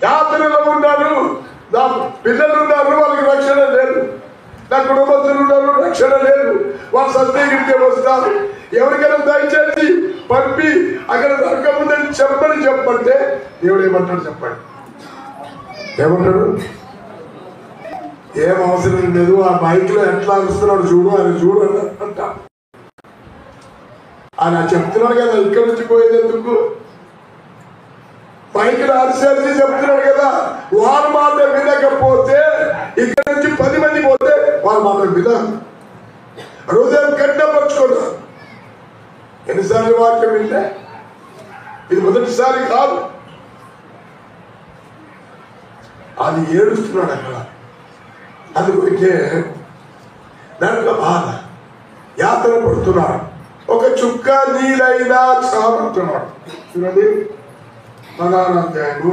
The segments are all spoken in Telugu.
యాత్రలో ఉన్నారు, నా పిల్లలు ఉన్నారు, వాళ్ళకి రక్షణ లేదు, నా కుటుంబస్తులు ఉన్నారు, రక్షణ లేదు, వాళ్ళు సందేహించే వస్తారు. ఎవరికైనా దయచేసి పంపి అక్కడ నరకముందని చెప్పంటే దేవుడు ఏమంటాడు చెప్పండి? ఏమంటాడు? ఏం అవసరం లేదు, ఆ మైక్ లో ఎట్లా అరుస్తున్నాడు చూడు, ఆయన చూడు అంట. ఆయన చెప్తున్నాడు కదా, ఇక్కడ నుంచి పోయేది ఎందుకు? మైక్ లో అరిసి చెప్తున్నాడు కదా, వారి మాట వినకపోతే ఇక్కడ నుంచి 10 మంది పోతే వారి మాట విన, హృదయం కట్టపరుచుకున్నారు. ఎన్నిసార్లు వాక్యం వింటే? ఇది మొదటిసారి కాదు. అది ఏడుస్తున్నాడు అక్కడ. అందుకే నరక బాధ, యాత్ర పడుతున్నాడు. ఒక చుక్క నీళ్ళైనా చాలంటున్నాడు. చూడండి 16వ అధ్యాయము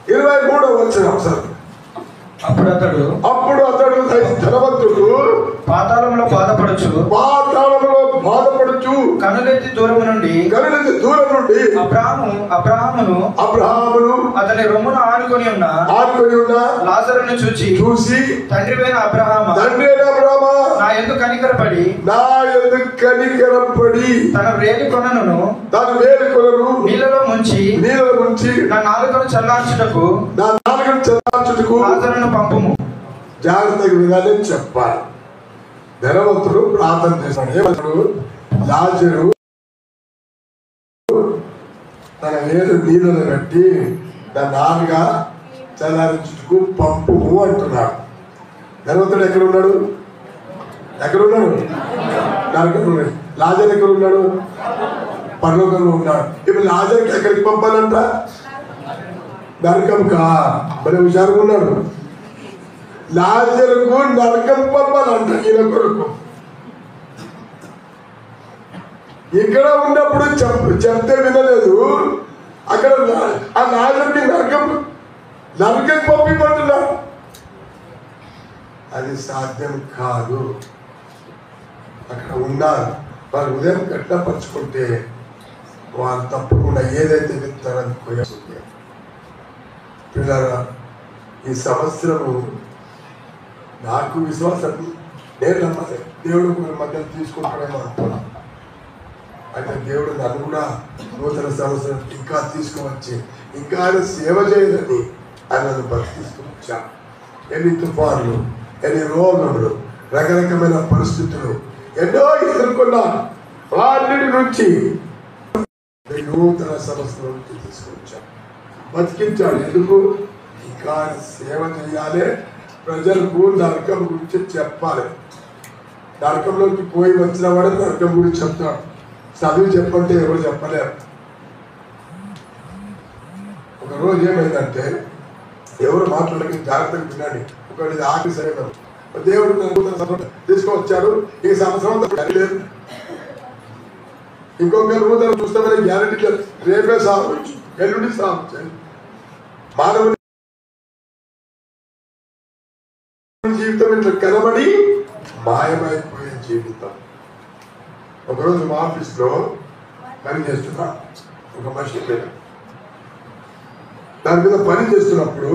23వ వచనం. సార్ అప్పుడు అతడు ధనవంతుడు పాతాళంలో బాధపడుచు కనులెత్తి దూరం నుండి అబ్రాహామును అతని రొమ్మును ఆనుకొని ఉన్న లాజరును చూసి తండ్రివైన అబ్రహామా నా యందు కనికరపడి తన వేలి కొనను నీళ్ళలో ముంచి నా నాలుకను చల్లార్చుటకు లాజరును పంపుము. జాగ్రత్తగా వినాలని చెప్పాలి. ధనవంతుడు ప్రార్థన చేస్తాడు. లాజరు తన వేలు నీళ్ళను కట్టి దాని నాలుగా చల్లారించుటకు పంపుము అంటున్నాడు. ధనవంతుడు ఎక్కడున్నాడు? నరకంలో. లాజర్ ఎక్కడ ఉన్నాడు? పరలోకంలో ఉన్నాడు. ఇప్పుడు లాజర్కి ఎక్కడికి పంపాలంట? నరకం కా. మరి హుషారుగా ఉన్నాడు. లాజరుకు నరకం పంపాలంట ఈయన కొరకు. ఇక్కడ ఉన్నప్పుడు చెప్తే వినలేదు, అక్కడ ఆ లాజరుకి నరకం పంపిమంటున్నాడు. అది సాధ్యం కాదు. అక్కడ ఉన్నారు, వారు ఉదయం కట్టపరుచుకుంటే వారు తప్పకుండా ఏదైతే విత్తారని కోరుతుంది. పిల్లరా, ఈ సంవత్సరము నాకు విశ్వాసం, నేను నమ్మలే దేవుడు మధ్య తీసుకుంటాడేమో అనుకున్నా. అయితే దేవుడు నన్ను కూడా నూతన సంవత్సరం ఇంకా తీసుకువచ్చి ఇంకా ఆయన సేవ చేయదని ఆయన నన్ను తీసుకువచ్చాను. ఎన్ని తుఫాన్లు, ఎన్ని రోగములు, రకరకమైన పరిస్థితులు ఎన్నో ఎదుర్కొన్నాను. వాటి నుంచి నూతన సంవత్సరం నుంచి తీసుకొచ్చాను, బతికించాడు. ఎందుకు? ఇంకా సేవ చేయాలి, ప్రజలకు నరకం గురించి చెప్పాలి. నరకంలోకి పోయి వచ్చిన వాడు నరకం గురించి చెప్తాడు. చదువు చెప్పంటే ఎవరు చెప్పలేరు. ఒకరోజు ఏమైందంటే, ఎవరు మాట్లాడక జాగ్రత్తగా వినండి. ఒకటి ఆఫీస్ అయినా దేవుడు తీసుకువచ్చాడు. ఈ సంవత్సరం లేదు, ఇంకొక నూతన చూస్తామని గ్యారెంటీ లేదు. రేపే సావచ్చు, ఎల్లుండి సావచ్చు. మానవుడి జీవితం ఇట్లా కనబడి మాయమైపోయే జీవితం. ఒకరోజు మా ఆఫీస్లో పని చేస్తున్నా, ఒక మషిన్ మీద దాని మీద పని చేస్తున్నప్పుడు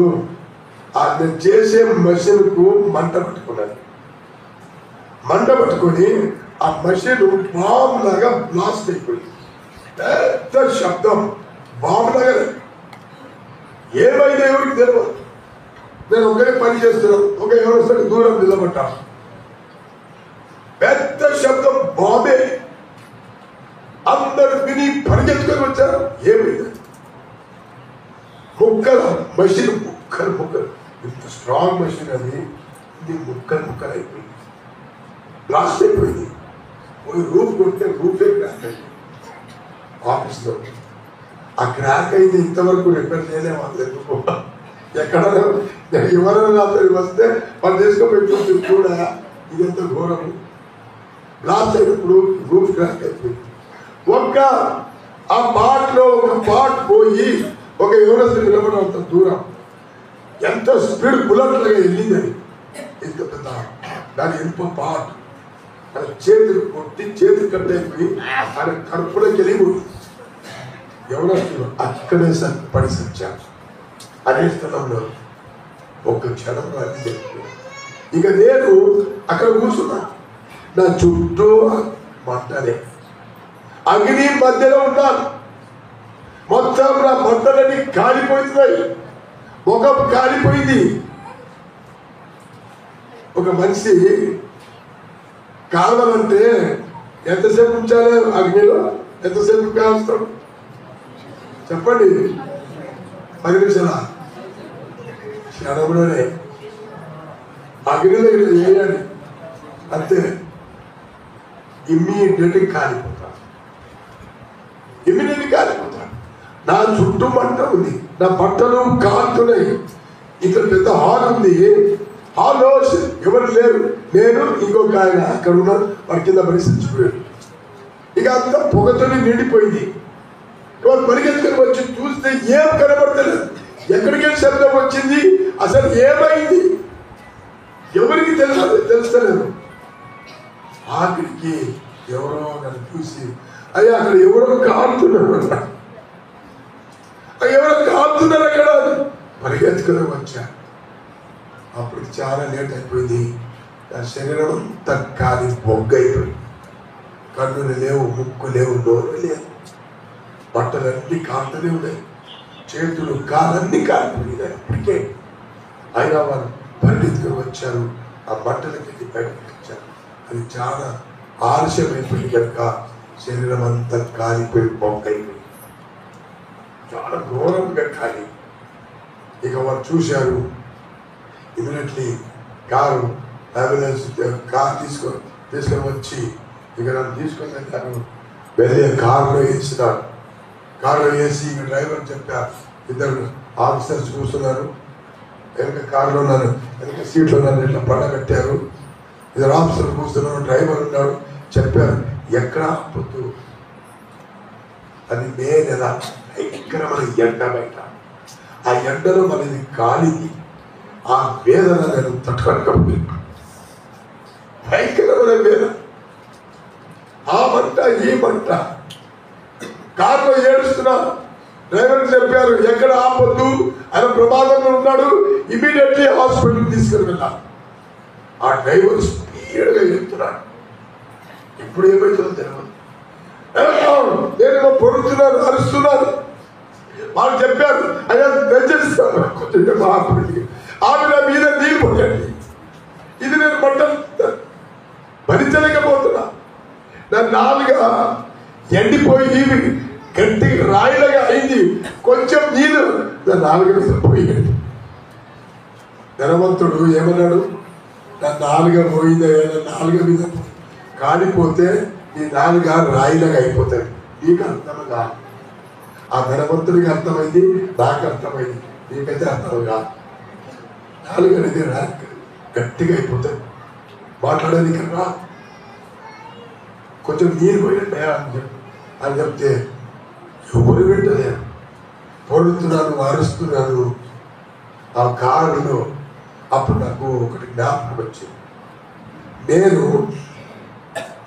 నేను చేసే మషిన్కు మంట పట్టుకున్నాను. మంట పట్టుకొని ఆ మషిన్ బాంబు లాగా బ్లాస్ట్ అయిపోయింది. పెద్ద శబ్దం, బాంబు లాగా. ఏమైనా ఎవరికి తెలియదు. నేను ఒకరే పని చేస్తున్నాను, ఎవరు దూరం నిలబడ్డాను. పెద్ద శబ్దం, బాంబే. అందరు విని పరిగెత్తుకొని వచ్చారు. ఏమైంది? ముక్కలు మషిన్, ముక్కలు. ఇంత స్ట్రాంగ్ మషిన్ అది, ఇది ముక్కలు అయిపోయింది, బ్లాస్ట్ అయిపోయింది. పోయి రూఫ్ కొట్టే రూఫే క్రాక్ అయింది. ఆఫీస్లో ఆ క్రాక్ అయింది. ఇంతవరకు రిపేర్ చేయలేము. వాళ్ళు ఎందుకు ఎక్కడ ఎవరైనా వస్తే వాళ్ళు తీసుకొని చూసి కూడా ఇది ఎంత ఘోరం. బ్లాస్ట్ అయినప్పుడు రూఫ్ క్రాక్ అయిపోయింది. ఆ పార్ట్లో ఒక పార్ట్ పోయి ఒక యూనివర్సిటీ నిలబడినంత దూరం, ఎంత స్పీడ్ బుల్లెట్ లాగా వెళ్ళిందని. ఇంత పెద్ద దాని ఇనుప పార్ట్ ఆయన చేతులు కొట్టి చేతులు కట్ అయిపోయి ఆయన కడుపులోకి వెళ్ళిపోయింది. ఎవరు అక్కడే పడి సచ్చారు. అదే స్థలంలో ఒక క్షణంలో అన్ని జరిగిపోయింది. ఇక నేను అక్కడ కూర్చున్నా, నా చుట్టూ మంటలే, అగ్ని మధ్యలో ఉన్నాను. మొత్తం నా మంటలన్నీ కాలిపోతున్నాయి, ముఖం కాలిపోయింది. ఒక మనిషి కావాలంటే ఎంతసేపు ఉంచాలి అగ్నిలో? ఎంతసేపు కాలుస్తాడు చెప్పండి? 10 నిమిషాల క్షణంలోనే అగ్నిలో వేయాలి అంతే. ఇమ్మీడియట్గా కాలిపోతాను, ఇమ్మీడియట్గా కాలిపోతాను. నా చుట్టూ మంట ఉంది, నా బట్టలు కాలుతున్నాయి. ఇక్కడ పెద్ద హాల్ ఉంది, హాల్లో ఎవరు లేరు, నేను ఇంకొక ఆయన అక్కడ ఉన్నాను, వాడి కింద పరిశీలించిపోయాడు. ఇక అంతా పొగతోని నిండిపోయింది. వాడు పరిగెత్తుకొని వచ్చి చూస్తే ఏం కనబడతలేదు, ఎక్కడికి శబ్దం వచ్చింది, అసలు ఏమైంది ఎవరికి తెలుస్తలేదు. ఆఖరికి ఎవరో నన్ను చూసి, అయ్యా అక్కడ ఎవరో కాలుతున్నారు, ఎవరో కాలుతున్నారు అక్కడ, పరిగెత్తుకొని వచ్చా. అప్పుడు చాలా లేట్ అయిపోయింది. నా శరీరం అంతా కాలి బొగ్గైపోయింది. కన్నులు లేవు, ముక్కు లేవు, నోరు లేవు, బట్టలన్నీ కాలుతూనే ఉన్నాయి, చేతులు కాలన్నీ కాలిపోయినాయి. అప్పటికే అయినా వాళ్ళు పరిగెత్తుకొని వచ్చారు, ఆ బట్టలకి బయటకు వచ్చారు. అది చాలా ఆలస్యమైపోయింది కనుక శరీరం అంతా కాలిపోయి బొగ్గైపోయింది, చాలా ఘోరంగా కాలి. ఇక వారు చూశారు, ఇమీడియట్లీ కారు అంబులెన్స్ కారు తీసుకొని వచ్చి ఇక నన్ను తీసుకొని వెళ్ళారు. వెళ్ళే కారులో వేసినారు. కారులో వేసి ఇక డ్రైవర్ చెప్పారు, 2 ఆఫీసర్స్ కూర్చున్నారు వెనక కారులో ఉన్నారు, వెనక సీట్లో నన్ను ఇట్లా పండగట్టారు. 2 ఆఫీసర్లు కూర్చున్నారు, డ్రైవర్ ఉన్నాడు. చెప్పారు ఎక్కడ ఆపొద్దు, అది మే నెల, భయంకరమైన ఎండ బయట, ఆ ఎండలో మనది కాలింది, ఆ వేదన నేను తట్టుకోలేకపోయింది. భయంకరమైన వేదన, ఆ మంట ఈ మంట. కారులో ఏడుస్తున్నా. డ్రైవర్ చెప్పారు ఎక్కడ ఆపొద్దు, ఆయన ప్రమాదంలో ఉన్నాడు, ఇమీడియట్లీ హాస్పిటల్ తీసుకుని వెళ్ళాను. ఆ డ్రైవర్ స్పీడ్గా వెళ్తున్నాడు. ఇప్పుడు ఏమైతుందో తెలియదు, నేను పొరుతున్నాను, అరుస్తున్నాను. వాళ్ళు చెప్పారు అయ్యా దయచేస్తాను కొంచెం హాస్పిటల్కి, ఆవిడ మీద నీళ్ళు పోయండి. ఇది నేను బట్టలు భరించలేకపోతున్నా. నా నాలుగ ఎండిపోయి గట్టి రాయిలాగా అయింది, కొంచెం నీళ్ళు నా నాలుగ మీద పోయాడు. ధనవంతుడు ఏమన్నాడు, నా నాలుగ పోయిందయ్యా, నా నాలుగ మీద కాలిపోతే నీ నాలుగ రాయిలాగా అయిపోతాయి. నీకు అర్థం కాదు. ఆ ధనవంతుడికి అర్థమైంది, నాకు అర్థమైంది, నీకైతే అర్థం కాదు. నాలుగు అనేది గట్టిగా అయిపోతాయి, మాట్లాడడానికి రా, కొంచెం నీరు పోయినట్టే అని చెప్తే ఎవరు పెట్టలేరు. పొడుతున్నాను, అరుస్తున్నాను ఆ కారులో. అప్పుడు నాకు ఒకటి జ్ఞాపకం వచ్చింది. నేను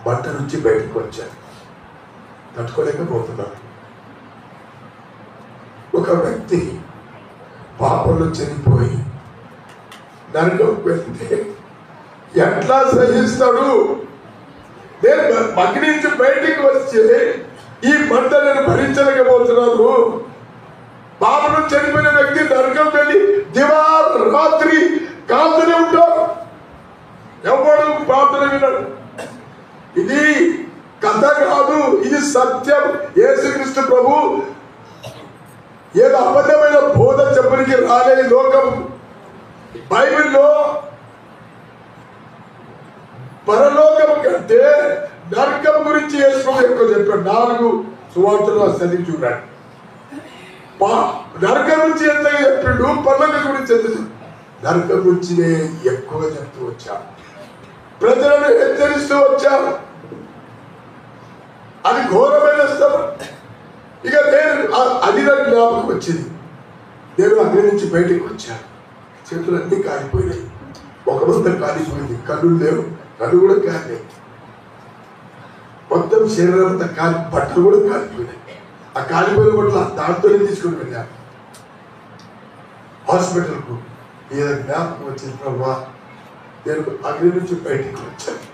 మంట నుంచి బయటకు వచ్చాను, తట్టుకోలేకపోతున్నాను. ఒక వ్యక్తి పాపంలో చనిపోయి నరకం వెళ్తే ఎట్లా సహిస్తాడు? నేను అగ్ని నుంచి బయటికి వచ్చి ఈ మంట నేను భరించలేకపోతున్నాను. పాపంలో చనిపోయిన వ్యక్తి నరకం వెళ్ళి దివారాత్రి కాల్తూనే ఉంటాడు, ఎవడు ప్రార్థన వినడు. ఇది కథ కాదు, ఇది సత్యం. యేసుక్రీస్తు ప్రభు ఏదో అబద్ధమైన బోధ చెప్పడానికి రాలే లోకం. బైబిల్లో పరలోకం కంటే నరకం గురించి యేసు ఎక్కువ చెప్పాడు. 4 సువార్తలు చదివి చూడండి. నరకం నుంచి ఎంతగా చెప్పిండు, పరలోకం గురించి ఎంత, నరకం గురించినే ఎక్కువగా చెప్తూ వచ్చాడు, ప్రజలను హెచ్చరిస్తూ వచ్చాడు. అది ఘోరమైన స్థలం. ఇక నేను అది నాకు జ్ఞాపకం వచ్చింది. నేను అగ్ని నుంచి బయటకు వచ్చాను, చేతులన్నీ కాలిపోయినాయి, ముఖమంతా కాలిపోయింది, కళ్ళు లేవు, కళ్ళు కూడా కాలేదు, మొత్తం శరీరం అంతా కాలి, బట్టలు కూడా కాలిపోయినాయి. ఆ కాలిపోయిన పట్ల దాంతోనే తీసుకుని వెళ్ళాను హాస్పిటల్కు. ఏదో జ్ఞాపకం వచ్చింది, ప్రభా నేను అగ్ని నుంచి బయటికి వచ్చాను,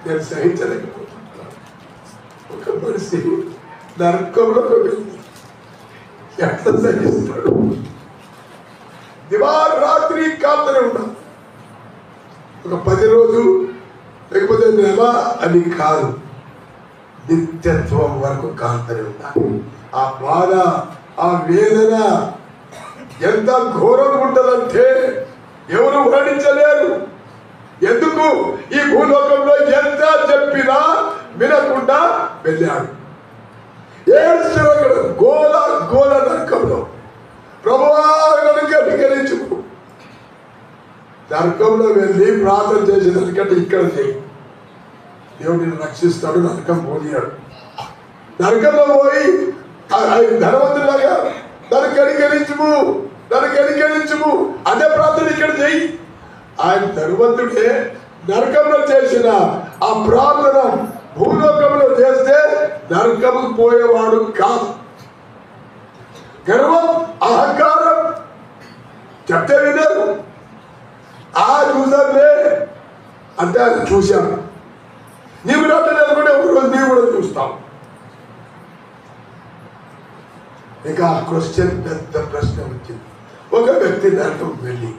నేను సహించలేకపోతున్నాను. ఒక మనిషి నరకంలో వెళ్ళి ఎట్లా సహిస్తాడు? దివారాత్రి కాతనే ఉన్నాను. ఒక 10 రోజులు లేకపోతే నెల అని కాదు, నిత్యత్వం వరకు కాంతనే ఉన్నాను. ఆ బాధ, ఆ వేదన ఎంత ఘోరంగా ఉంటుందంటే ఎవరు వర్ణించలేరు. ఎందుకు? ఈ భూలోకంలో ఎంత చెప్పినా వినకుండా వెళ్ళాడు. ఏడుస్తున్నాడు గోల గోల నరకంలో. ప్రభువా నన్ను కనికరించు. నరకంలో వెళ్ళి ప్రార్థన చేసేదానికంటే ఇక్కడ చేయి, దేవుడు నిన్ను రక్షిస్తాడు. నరకం పోనీయాడు. నరకంలో పోయి ధనవంతులాగా నన్ను కనికరించుము, నన్ను కనికరించుము అదే ప్రార్థన ఇక్కడ చేయి. ఆయన ధనవంతుడే నరకంలో చేసిన ఆ ప్రార్థన భూలోకంలో చేస్తే నరకము పోయేవాడు కాదు. గర్వం, అహంకారం చెప్తే విన్నారు. చూసానులే అంటే అది చూశాను. నీవు కూడా ఎవరు నీవు కూడా చూస్తావు. ఇక ఆ క్వశ్చన్, పెద్ద ప్రశ్న వచ్చింది. ఒక వ్యక్తి నరకం వెళ్ళి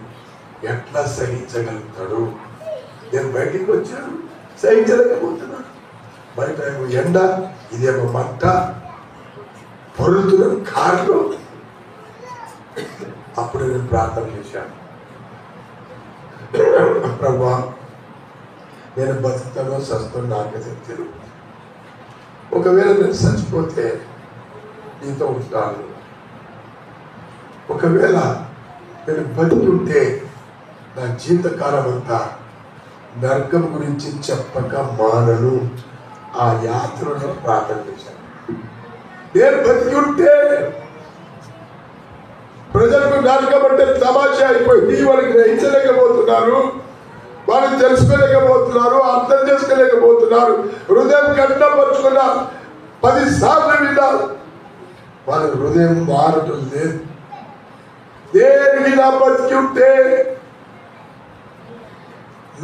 ఎట్లా సహించగలుగుతాడు? నేను బయటికి వచ్చాను, సహించలేకపోతున్నాను. బయట ఏమో ఎండ, ఇదేమో మంట, పొరుతున్న కార్లు. అప్పుడు నేను ప్రార్థన చేశాను, ప్రభా నేను బతుకుతానో సస్తానో నాకే తెలియదు. ఒకవేళ నేను చచ్చిపోతే నీతో ఉంటాను. ఒకవేళ నేను బతికి ఉంటే నా జీవితకాలం అంతా నరకం గురించి చెప్పక మానను. ఆ యాత్రలో ప్రార్థన చేశాను. నేను బతికి ఉంటే ప్రజలకు నరకం అంటే తమాషా అయిపోయింది. వాళ్ళకి గ్రహించలేకపోతున్నారు, వాళ్ళు తెలుసుకోలేకపోతున్నారు, అర్థం చేసుకోలేకపోతున్నారు. హృదయం కఠినపరుచుకున్న 10 సార్లు విన్నారు, వాళ్ళ హృదయం మారటం లేదు. దేనికి నా బతికి ఉంటే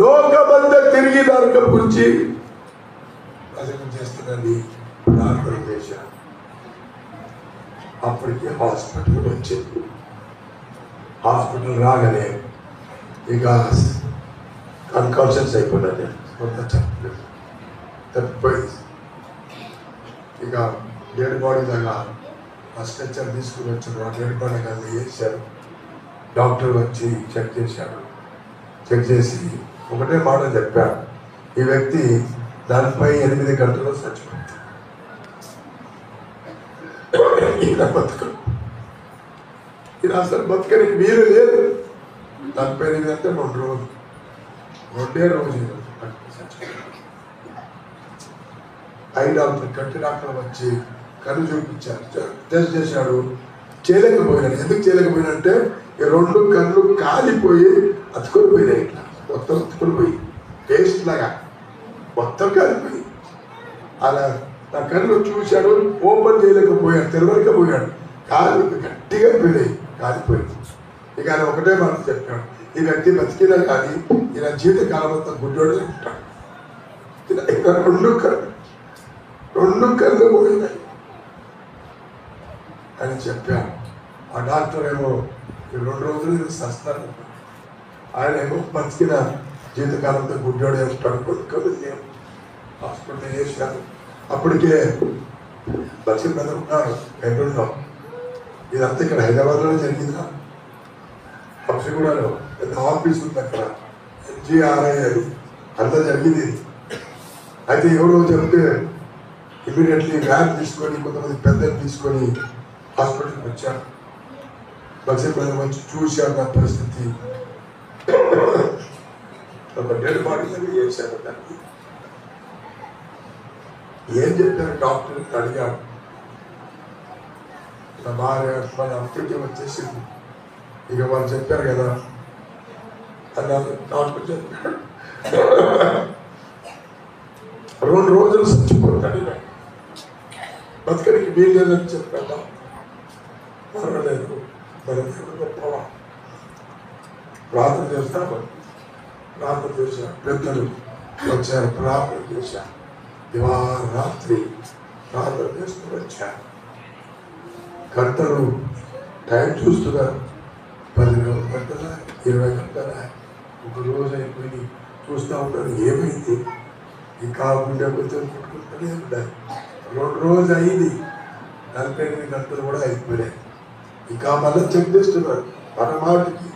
లోకమంతా తిరిగి నరకం గురించి ప్రజలు చేస్తున్నది ప్రార్థన చేశాను. అప్పటికి హాస్పిటల్ వచ్చింది. హాస్పిటల్ రాగానే ఇక అన్కాన్షియస్ అయిపోయినాను. తప్పిపోయింది. ఇక డెడ్ బాడీ దగ్గర ఆ స్ట్రెచ్చర్ తీసుకుని వచ్చారు. ఆ డెడ్ బాడీ దగ్గర వేసారు. డాక్టర్ వచ్చి చెక్ చేశాడు. చెక్ చేసి ఒకటే మాట చెప్పాడు, ఈ వ్యక్తి 48 గంటల్లో చచ్చిపోతాడు. ఈయన బతుకు, ఈయన అసలు బతుకనికి వీలు లేదు. 48 అంటే 2 రోజులు, 2 రోజులు డాక్టర్ కంటి డాక్టర్ వచ్చి కన్ను చూపించారు, టెస్ట్ చేశాడు. చేయలేకపోయినాడు. ఎందుకు చేయలేకపోయినంటే ఈ 2 కళ్ళు కాలిపోయి అతుకొని పోయినాయి. ఇట్లా మొత్తం అతుకొని పోయి పేస్ట్ లాగా మొత్తం కాలిపోయి. అలా నా కళ్ళు చూశాడు, ఓపెన్ చేయలేకపోయాడు, తెరవలేకపోయాడు. కాలు గట్టిగా పోయినాయి, కాలిపోయింది. ఇక ఆయన ఒకటే మాట చెప్పాడు, ఈ వ్యక్తి బతికినా కానీ ఈయన జీవితకాలం అంతా గుడ్డోడే ఉంటాడు. ఇక 2 కళ్ళు పోయినాయి అని చెప్పాను. ఆ డాక్టర్ ఏమో 2 రోజులు సస్తాను, ఆయన ఏమో బతికిన జీవితకాలంతో గుడ్డోడే ఉంటాడు. కొనుక్కొని హాస్పిటల్ చేశాను. అప్పటికే బతికి బ్రతుకున్నాడు బెడ్రూమ్లో. ఇదంతా ఇక్కడ హైదరాబాద్లోనే జరిగిందా? పక్షిగూడలో పెద్ద ఆఫీస్ ఉంది, అక్కడ MGRI అంతా జరిగింది. అయితే ఎవరో చెప్తే ఇమీడియట్లీ వ్యాన్ తీసుకొని కొంతమంది పెద్దలు తీసుకొని హాస్పిటల్కి వచ్చాను. బస్సు ప్రజలు వచ్చి చూశాను నా పరిస్థితి. ఒక డెడ్ బాడీ చేశాను. దాన్ని ఏం చెప్పారు డాక్టర్ అడిగాడు. నా భార్య మన అప్పటికే వచ్చేసింది. ఇక వాళ్ళు చెప్పారు కదా అన్నారు. డాక్టర్ చెప్పాడు 2 రోజులు చచ్చిపోతాడు. బతకడానికి వీలు లేదని చెప్పాను. పర్వాలేదు, మన దేవుడు గొప్పవా. ప్రార్థన చేస్తాను, ప్రార్థన చేశాను, పెద్దలు వచ్చారు, ప్రార్థన చేశాను, దివారాత్రి ప్రార్థన చేస్తూ వచ్చాను. గంటలు టైం చూస్తున్నారు, 10 గంటల 20 గంటల ఒక రోజు అయిపోయి చూస్తూ ఉంటారు. ఏమైంది ఇంకా గుండె కొంచెం కొట్టుకుంటూనే ఉండాలి. 2 రోజులు అయింది, 48 గంటలు కూడా అయిపోయినాయి. ఇంకా మళ్ళీ చెక్ చేస్తున్నారు. మన మాటకి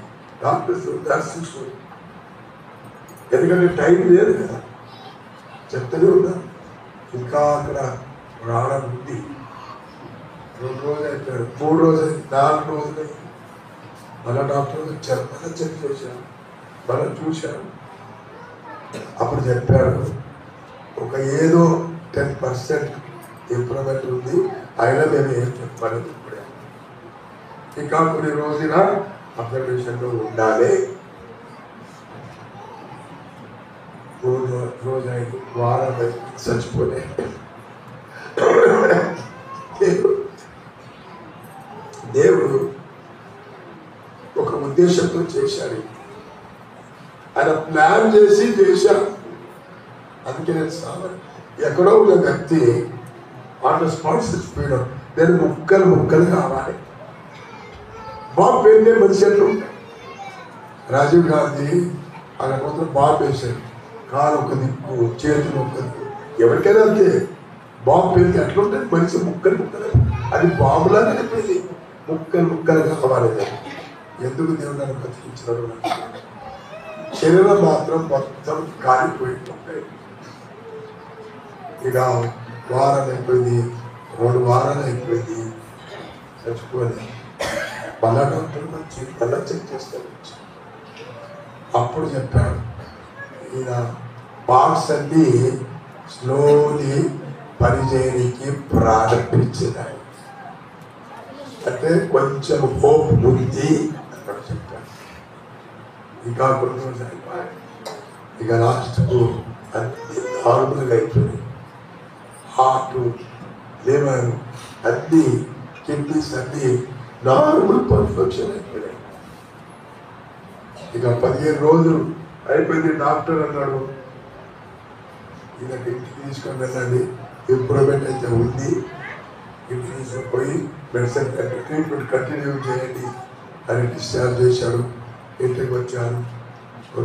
డాక్టర్స్ దర్శిస్తున్నారు, ఎందుకంటే టైం లేదు కదా, చెప్తూనే ఉన్నారు. ఇంకా అక్కడ ప్రాణం ఉంది. 2 రోజులు అయిపోయారు, 3 రోజులు, 4 రోజులు అయింది. మళ్ళీ డాక్టర్ వచ్చారు, మళ్ళీ చెక్ చేశారు, మళ్ళీ చూశారు. అప్పుడు చెప్పారు, ఒక ఏదో 10% ఇంప్రూవ్మెంట్ ఉంది, అయినా మేము ఏం చెప్పలేదు. ఇప్పుడే ఇంకా కొన్ని రోజుల అబ్జర్వేషన్లో ఉండాలి. 3 రోజు 5 వారాలు చచ్చిపోలే. దేవుడు ఒక ఉద్దేశంతో చేశాడు, ఆయన ప్లాన్ చేసి చేశాడు. అందుకే నేను సామాన్ ఎక్కడో ఉన్న వ్యక్తి ఆన్ ద స్పాట్ చచ్చిపోయాడు. నేను ముక్కలు కావాలి. బాంబు పేరునే మనిషి ఎట్లు ఉంటాయి. రాజీవ్ గాంధీ ఆయన మొత్తం బాంబు వేశాడు, కాలు ఒక దిక్కు, చేతులు ఒక దిక్కు. ఎవరికైనా అంతే, బాంబు పేరుకి ఎట్లుంటుంది, మనిషి ముక్కలు. అది బాంబులాగా అనిపించింది, ముక్కలు కావాలి. ఎందుకు దేవుడు నన్ను బతికించినాడు? శరీరం మాత్రం మొత్తం కాలిపోయింది. ఇక వారం అయిపోయింది, 2 వారాలు అయిపోయింది, చచ్చిపోయింది. మళ్ళా డాక్టర్ వచ్చి మళ్ళా చెక్ చేస్తాను. అప్పుడు చెప్పాడు, ఈయన పార్ట్స్ అన్ని స్లోలీ పనిచేయడానికి ప్రారంభించినాయి, అంటే కొంచెం హోప్ ఉంది అక్కడ చెప్పాడు. ఇంకా కొన్ని రోజులు అయిపోయాయి. ఇక లాస్ట్కు అన్ని నార్మల్గా అయిపోయింది. హార్ట్, లివర్ అన్ని, కిడ్నీస్ అన్ని నార్మల్ పర్ఫెక్షన్ అయిపోయినాయి. ఇక 15 రోజులు అయిపోయింది. డాక్టర్ అన్నాడు, ఈయనకి ఇంటికి తీసుకొని వెళ్ళండి, ఇంప్రూవ్మెంట్ అయితే ఉంది, ఇంటికి తీసుకుపోయి మెడిసిన్ ట్రీట్మెంట్ కంటిన్యూ చేయండి అని డిశ్చార్జ్ చేశాడు. ఇంటికి వచ్చాను,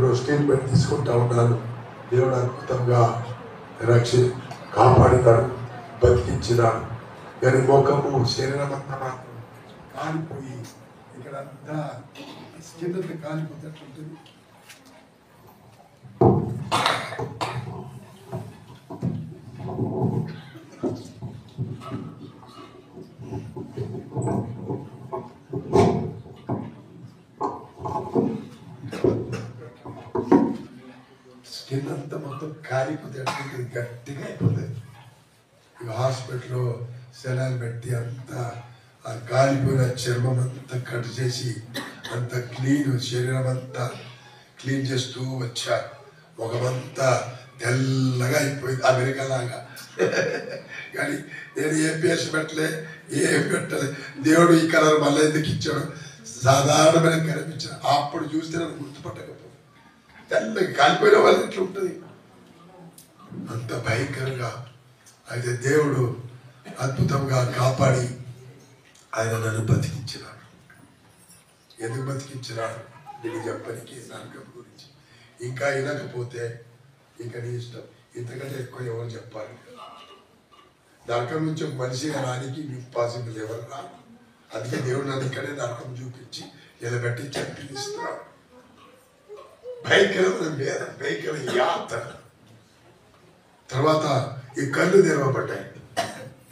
రోజు ట్రీట్మెంట్ తీసుకుంటా ఉన్నాను. దేవుడు అద్భుతంగా కాపాడినాడు, బతికించినాడు. కానీ ముఖము, శరీరం అంతా మాత్రం కాలిపోయి, ఇక్కడ అంతా స్కిన్ అంతా కాలిపోతున్నట్లుంటుంది. స్కిన్ అంతా మొత్తం కాలిపోతే గట్టిగా అయిపోతుంది. ఇక హాస్పిటల్లో సెలాలు పెట్టి అంతా ఆ కాలిపోయిన చర్మం అంతా కట్ చేసి అంత క్లీన్, శరీరం అంతా క్లీన్ చేస్తూ వచ్చారు. ముఖమంతా తెల్లగా అయిపోయింది, అమెరికా లాగా. కానీ నేను ఏ పేస్ట్ పెట్టలే, ఏం పెట్టలే. దేవుడు ఈ కలర్ మళ్ళీ ఎందుకు ఇచ్చాడు? సాధారణమైన కనిపించాడు. అప్పుడు చూస్తే నన్ను గుర్తుపట్టకపోతే తెల్లగా కాలిపోయిన వాళ్ళు ఎట్లా ఉంటుంది, అంత భయంకరంగా. అయితే దేవుడు అద్భుతంగా కాపాడి ఆయన నన్ను బతికించినాడు. ఎందుకు బతికించినాడు నీకు చెప్పడానికి, నరకం గురించి. ఇంకా వినకపోతే ఇంకా నీ ఇష్టం, ఇంతకంటే ఎక్కువ ఎవరు చెప్పాలి? నరకం నుంచి ఒక మనిషి రానికి మీకు పాసిబుల్ ఎవరు రాదు. అందుకే దేవుడు నన్ను ఇక్కడే నరకం చూపించి నిలబెట్టి చంపిస్తున్నాడు. భయంకరమైన వేద, భయంకర యాత్ర. తర్వాత ఈ కళ్ళు తెరవబడ్డాయి.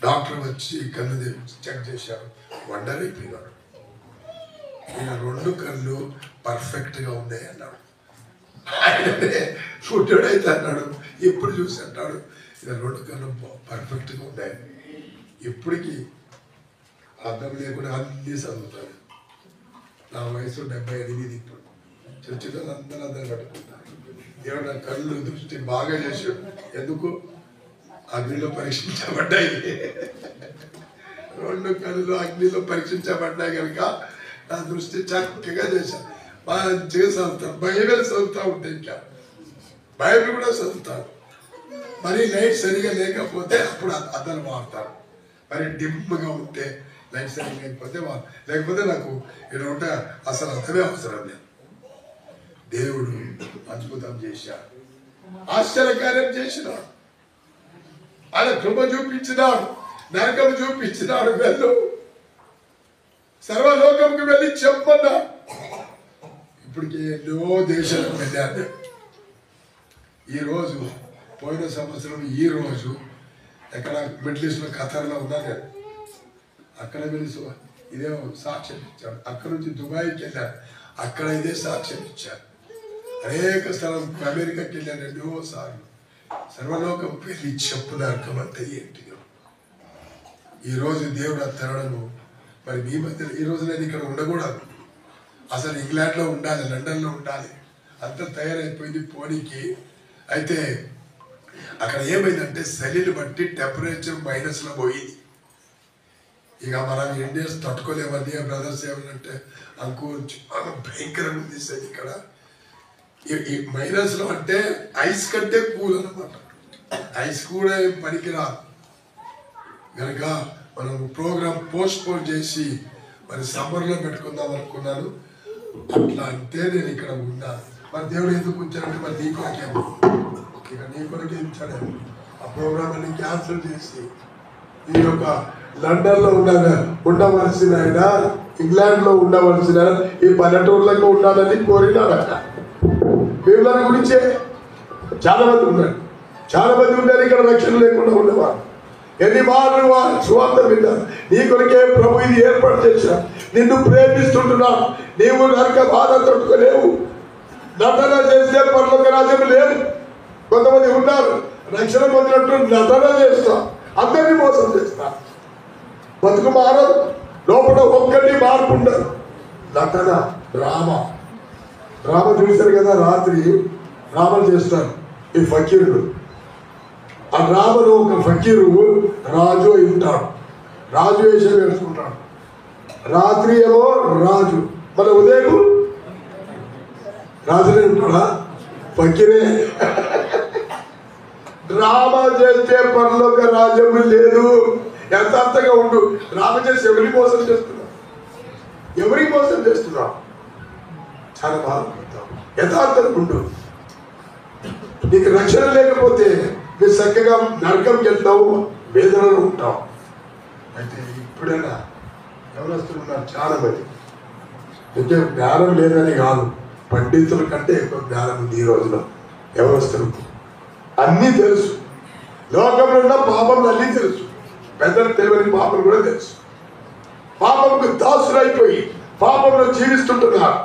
డాక్టర్ వచ్చి కళ్ళు చెక్ చేశాడు, వండర్ అయిపోయినాడు. ఈయన 2 కళ్ళు పర్ఫెక్ట్గా ఉన్నాయి అన్నాడు. ఆయననే ఫుడ్డైతే అన్నాడు, ఎప్పుడు చూసి అంటాడు, ఈయన 2 కళ్ళు పర్ఫెక్ట్గా ఉన్నాయి. ఇప్పటికీ అర్థం లేకుండా అన్నీ చదువుతాడు. నా వయసు 78. ఇప్పుడు చర్చిలో అందరూ కట్టుకుంటారు. దేవుడు నా కళ్ళు దృష్టి బాగా చేశాడు. ఎందుకు? అగ్నిలో పరీక్షించబడ్డాయి. 2 కళ్ళు అగ్నిలో పరీక్షించబడ్డాయి కనుక నా దృష్టి చక్కగా చేశాను. మంచిగా చదువుతాను, బైబిల్ చదువుతూ ఉంటే ఇంకా బైబిల్ కూడా చదువుతాను. మరి లైట్ సరిగా లేకపోతే అప్పుడు అద్దలు వాడతాను. మరి డిమ్గా ఉంటే లైట్ సరిగా లేకపోతే లేకపోతే నాకు ఇక్కడ ఉంటే అసలు అర్థమే అవసరం లేదు. దేవుడు అద్భుతం చేశాడు, ఆశ్చర్యకార్యం చేసినాడు, ఆయన కృప చూపించినాడు, నరకం చూపించినాడు. వెళ్ళు సర్వలోకంకి వెళ్ళి చెప్పన్నా. ఇప్పటికి ఎన్నో దేశాలకు వెళ్ళాను. ఈరోజు పోయిన సంవత్సరం ఈ రోజు ఎక్కడ మిడిల్ ఈస్ట్లో ఖతర్లో ఉన్నా నేను. అక్కడ వెళ్ళి ఇదే సాక్ష్యం ఇచ్చాడు. అక్కడ నుంచి దుబాయ్కి వెళ్ళాను, అక్కడ ఇదే సాక్ష్యం ఇచ్చాను. అనేక స్థలం అమెరికాకి వెళ్ళాను ఎన్నో సార్లు. సర్వలోకం వెళ్ళి చెప్పు నరకం అంతా ఏంటిదో. ఈరోజు దేవుడు తరడము మరి మీ మధ్య. ఈరోజు నేను ఇక్కడ ఉండకూడదు, అసలు ఇంగ్లాండ్లో ఉండాలి, లండన్లో ఉండాలి, అంతా తయారైపోయింది పోనీకి. అయితే అక్కడ ఏమైందంటే చలిని బట్టి టెంపరేచర్ -లో పోయింది. ఇక మనం ఇండియన్స్ తట్టుకోలేమని బ్రదర్స్ ఏమంటే అంకు చాలా భయంకరంగా ఉంది చలి ఇక్కడ. ఈ -లో అంటే ఐస్ కంటే కూల్ అనమాట. ఐస్ కూడా ఏం పనికిరాదు కనుక మనం ప్రోగ్రామ్ పోస్ట్పోన్ చేసి మరి సమ్మర్లో పెట్టుకుందాం అనుకున్నాను. అట్లా అంటే నేను ఇక్కడ ఉన్నాను. మరి దేవుడు ఎందుకు ఉంచాడంటే మరి నీ కొరకేమో, ఇక నీ కొరకే ఉంచాడు. ఆ ప్రోగ్రామ్ అన్ని క్యాన్సిల్ చేసి ఈ యొక్క లండన్లో ఉండవలసిన ఆయన ఇంగ్లాండ్లో ఉండవలసిన ఈ పల్లెటూర్లకు ఉండాలని కోరినాడు. దేవుళ్ళ గురించే చాలా మంది ఉన్నారు, చాలా మంది ఉన్నారు ఇక్కడ రక్షణ లేకుండా ఉండేవారు. ఎన్ని మార్లు వారు స్వార్థ విన్నారు. నీ కొరికే ప్రభు ఇది ఏర్పాటు చేశాడు, నిన్ను ప్రేమిస్తుంటున్నాడు. నీవు నరక బాధ తట్టుకోలేవు. నటన చేస్తే పరలోక రాజ్యం లేదు. కొంతమంది ఉన్నారు రక్షణ పొందినట్టు నటన చేస్తా, అందరినీ మోసం చేస్తా, బతుకు మారదు, లోపల ఒక్కటి మార్పు ఉండదు. నటన డ్రామా చూశారు కదా, రాత్రి డ్రామాలు చేస్తారు ఈ ఫకీరుడు. ఆ డ్రామాలో ఒక ఫకీరు రాజు అయి ఉంటాడు, రాజు వేషం వేసుకుంటాడు. రాత్రి ఏమో రాజు, మన ఉదయం రాజునే ఉంటాడా, ఫకీరే. డ్రామా చేస్తే పరలోక రాజ్యం లేదు. యథార్థంగా ఉండు. డ్రామా చేసి ఎవరికి మోసం చేస్తున్నావు, ఎవరికి మోసం చేస్తున్నావు? చాలా బాధపడతావు. యథార్థంగా ఉండు. నీకు రక్షణ లేకపోతే మీరు చక్కగా నరకంకి వెళ్తావు, వేదనలో ఉంటావు. అయితే ఇప్పుడైనా ఎవరొస్తున్నారు చాలా మంది. ఇంకే జ్ఞానం లేదని కాదు, పండితుల కంటే ఎక్కువ జ్ఞానం ఉంది ఈ రోజులో. ఎవరొస్తారు అన్నీ తెలుసు, లోకంలో ఉన్న పాపం అన్నీ తెలుసు, పెద్దలు తెలియని పాపం కూడా తెలుసు. పాపంకు దాసులైపోయి పాపంలో జీవిస్తుంటున్నారు.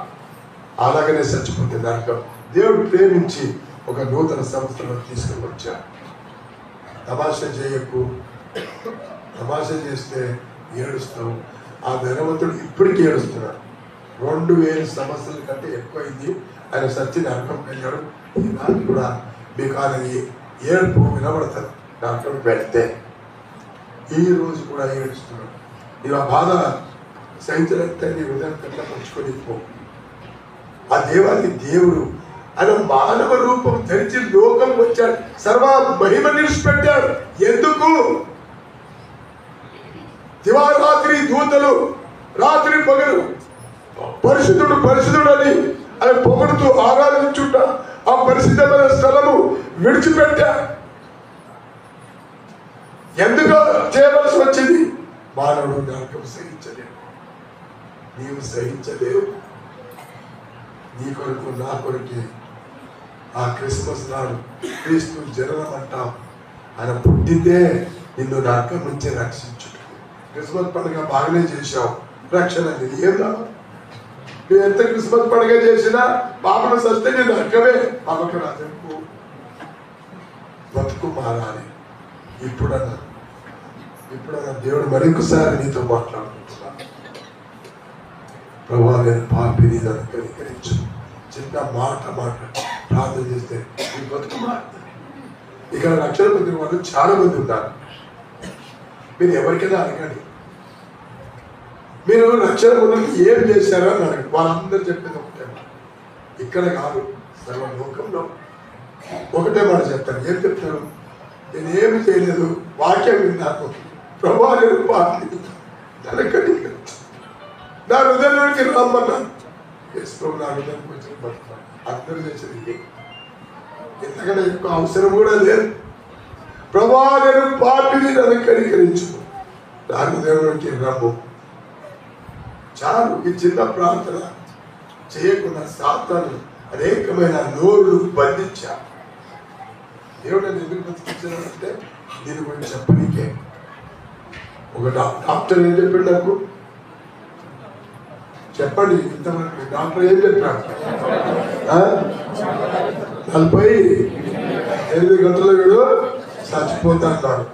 అలాగనే చచ్చిపోతే నరకం. దేవుడు ప్రేమించి ఒక నూతన సంస్థలో తీసుకుని వచ్చాడు. తమాషా చేయకు, తమాషా చేస్తే ఏడుస్తావు. ఆ ధనవంతుడు ఇప్పటికీ ఏడుస్తున్నాడు. 2000 సంవత్సరాల కంటే ఎక్కువైంది ఆయన సచ్చి నరకం వెళ్ళాడు. ఈనాడు కూడా మీకు అది ఏడుపు వినబడతారు. నరకం వెళ్తే ఈ రోజు కూడా ఏడుస్తున్నాడు. నీవు ఆ బాధ సహించలేకపోతే నీ హృదయం కట్లా పంచుకొని పో. ఆ దేవానికి దేవుడు ఆయన మానవ రూపం ధరించి లోకం వచ్చాడు, సర్వ మహిమ నిలిచిపెట్టాడు. ఎందుకు? దివారాత్రి దూతలు రాత్రి పగలు పరిశుద్ధుడు పరిశుద్ధుడు అని ఆయన పొగడుతూ ఆరాధించుట ఆ పరిశుద్ధమైన స్థలము విడిచిపెట్టా. ఎందుకు చేయవలసి వచ్చింది? మానవుడు నరకం సహించలేవు, నీవు సహించలేవు. నీ కొరకు నా కొరకే ఆ క్రిస్మస్ నాడు క్రీస్తు జననం అంటాం. ఆయన పుట్టిందే నిన్ను నరకం నుంచి రక్షించుట. క్రిస్మస్ పండుగ బాగానే చేశావు, రక్షణ ఏం రావు. నువ్వు ఎంత క్రిస్మస్ పండుగ చేసినా పాపను సస్తే నేను నరకమే. పాపకు రాజంకు బతుకు మారాలి. ఇప్పుడన్నా దేవుడు మరొకసారి నీతో మాట్లాడుకుంటున్నా. ప్రభా నేను పాపిని, నన్ను కనికరించు. చిన్న మాట ప్రార్థన చేస్తే నీ బతుకు మారుతుంది. ఇక్కడ రక్షణ పొందిన వాళ్ళు చాలా మంది ఉన్నారు. మీరు ఎవరికైనా అడగండి, మీరు రక్షణ పొందిన ఏం చేశారో అని అడగండి. వాళ్ళందరూ చెప్పేది ఒకటే, ఇక్కడ కాదు సర్వలోకంలో ఒకటే మాట చెప్తారు. ఏం చెప్తారు? నేనేమి చేయలేదు, వాక్యం విన్నాను, ప్రభావం పాటి నా హృదయంలోకి రమ్మన్నాను. నా హృదయానికి వచ్చిన బతుకుతాను. అందరూ చేసేది ఎంతకంటే ఎక్కువ అవసరం కూడా లేదు. ప్రభావం పాపిని నన్ను కనికరించు, నా హృదయంలోకి రమ్ము. చాలు. ఈ చిన్న ప్రార్థన చేయకుండా సాతాను అనేకమైన నోరులు బంధించారు. దేవుడు నన్ను ఎందుకు బతికించాడంటే దీని గురించి చెప్పనీకే. ఒక డాక్టర్ ఏం చెప్పాడు నాకు? చెప్పండి, ఇంతవరకు డాక్టర్ ఏం చెప్పాడు? 48 గంటల వీడు చచ్చిపోతా అన్నాడు.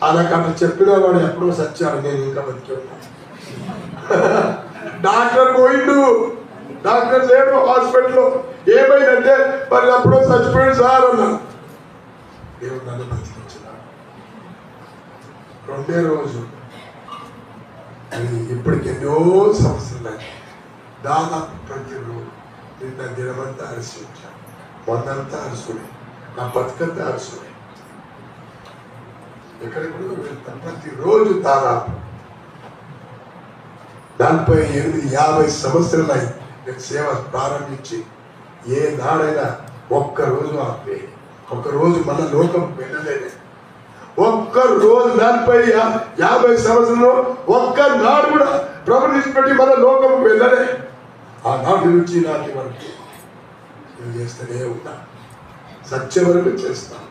అలాగ అట్లా చెప్పిన వాడు ఎప్పుడో చచ్చాడు, నేను ఇంకా బతికి ఉన్నాను. డాక్టర్ పోయిండు, డాక్టర్ లేడు హాస్పిటల్లో. ఏమైందంటే మరి అప్పుడో చచ్చిపోయాడు సార్ అన్నాడు. దేవుడు నన్ను బతికించినాడు. 2వ రోజు ఇప్పటికి ఎన్నో సంవత్సరాలు దాదాపు ప్రతిరోజు నిన్న దినమంతా అరిసి వచ్చాను, మొన్నంతా అరుసుకునే, నా బతుకంతా అరుసుకునే. ఎక్కడికి వెళ్తాను ప్రతిరోజు దాదాపు 48-50 సంవత్సరాలై నేను సేవ ప్రారంభించి ఏ నాడైనా ఒక్కరోజు ఆపే, ఒక్కరోజు మన లోకం వెళ్ళలేదే. ఒక్కరోజు 40-50 సంవత్సరంలో ఒక్కనాడు కూడా ప్రభు నిష్పెట్టి మన లోకం వెళ్ళలే. ఆ నాటి నుంచి నాటి వరకు నేను చేస్తూనే ఉన్నా, సత్య వరకు చేస్తాను.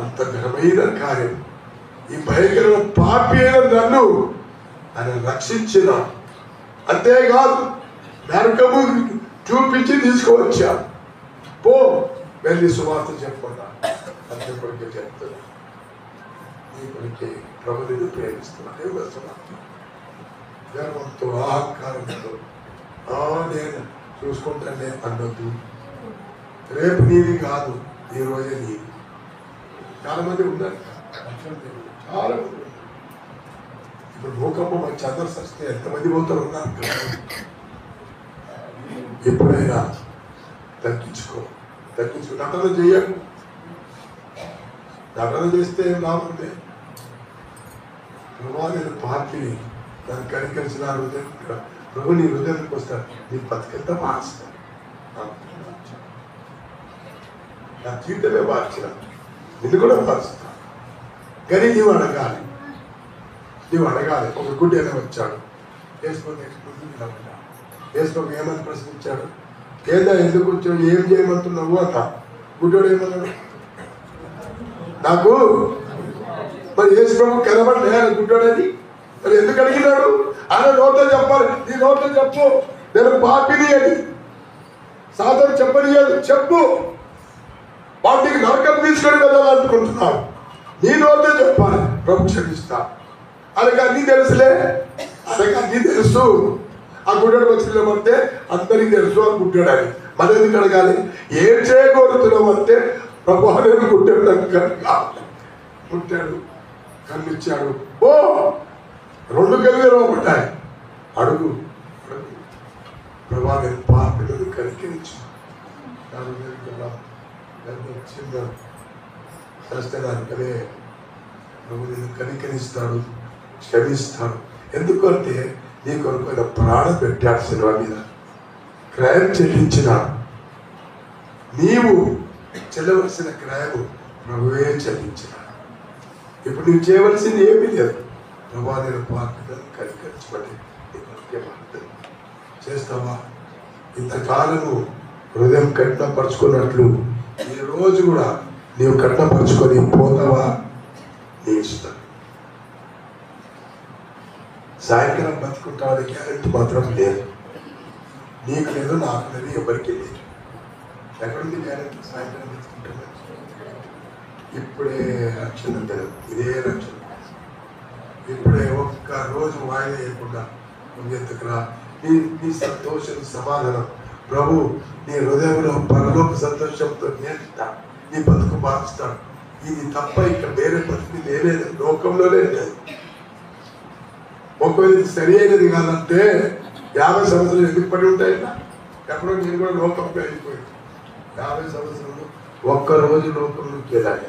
అంత ఘనమైన కార్యం. ఈ భయంకరమైన పాపి అయిన నన్ను ఆయన రక్షించిన, అంతేకాదు నరకము చూపించి తీసుకువచ్చాను. పో వెళ్ళి సువార్త చెప్పకుండా అంతే కొడుకే చెప్తున్నా. నీ కొడుకే ప్రభు నిన్ను ప్రేమిస్తున్నాను. గర్వంతో అహంకారంతో నేను చూసుకుంటానే అనొద్దు. రేపు నీది కాదు, ఈ రోజే నీది. చాలా మంది ఉన్నారు, చాలా మంది. ఇప్పుడు భూకంపం వచ్చి అందరు సస్తే ఎంతమంది పోతారు ఉన్నారు. ఎప్పుడైనా తగ్గించుకో, నటన చెయ్యకు. నటన చేస్తే ఏం లాభం లేదు. నేను పార్టీని దాన్ని కనికరించిన హృదయం ప్రభు నీ హృదయానికి వస్తాను, నీ బతికెంత మార్చుతాను. నా జీవితమే మార్చిన, నిన్ను కూడా మార్చుతాను. కానీ నీవు అడగాలి. ఒక గుడ్డి అయినా వచ్చాడు, వేసుకోక ఏమని ప్రశ్నించాడు? ఏదా ఎందుకు వచ్చాడు, ఏం చేయమంటున్నావు అన్న. గుడ్డోడు ఏమన్నాడు? నాకు మరి యేసు ప్రభు కనబడలే గుడ్డోడని. మరి ఎందుకు అడిగినాడు? ఆయన నోట్లో చెప్పాలి, నీ నోట్లో చెప్పు నేను పాపిని అని. సాధారణ చెప్పనియదు, చెప్పు. వాటికి నరకం తీసుకొని వెళ్ళాలనుకుంటున్నావు, నీ నోట్లో చెప్పాలి, ప్రభు క్షమిస్తా. అలాగే అన్నీ తెలుసులే, అలాగే అన్నీ తెలుసు. ఆ గుడ్డడు వచ్చిన అంటే అందరికీ తెలుసు ఆ గుడ్డాడని. మరి ఎందుకు అడగాలి? ఏం చేయకూడుతున్నావు అంటే ప్రభు నేను పుట్టాడు, కన్నిచ్చాడు. ఓ 2 కళ్ళు తెరవబడ్డాయి. అడుగు ప్రభా నేను పాపిని కనికరించు. చేస్తే ప్రభు నేను కనికరిస్తాడు, క్షమిస్తాడు. ఎందుకంటే నీ కొరకు ఆయన ప్రాణం పెట్టాడు సినిమా మీద, క్రయం చెల్లించినాడు. నీవు చెల్లవలసిన క్రయము ప్రభువే చెల్లించినాడు. ఇప్పుడు నువ్వు చేయవలసింది ఏమీ లేదు. ప్రభా నేను పాపిని కనికరించబడి చేస్తావా? ఇంతకాలము హృదయం కఠినపరుచుకున్నట్లు ఈ రోజు కూడా నీవు కఠినపరుచుకొని పోతావా? నీ ఇష్టం. సాయంకాలం బతుకుంటామని గ్యారెంటీ మాత్రం లేదు. నీకు లేదు, నాకు లేదు, ఎవరికి లేదు. ఎక్కడుంది గ్యారెంటీ? సాయంకాలం బతుకుంటామని. ఇప్పుడే రక్షణ లేదు, ఇదే రక్షణ. ఇప్పుడే ఒక్క రోజు వాయిదా వేయకుండా ఎందుకురా నీ సంతోషం సమాధానం ప్రభు నీ హృదయంలో పరలోక సంతోషంతో నేర్చుతా, నీ బతుకు మారుస్తాడు. ఇది తప్ప ఇంకా వేరే పరిస్థితి లేదు, లోకంలోనే లేదు. ఒకవేళ ఇది సరి అయినది కాదంటే 50 సంవత్సరాలు ఎందుకు పడి ఉంటాయి? ఎప్పుడో నేను కూడా లోకంలో అయిపోయాను. 50 సంవత్సరాలు ఒక్కరోజు లోకంలోకి వెళ్ళాలి.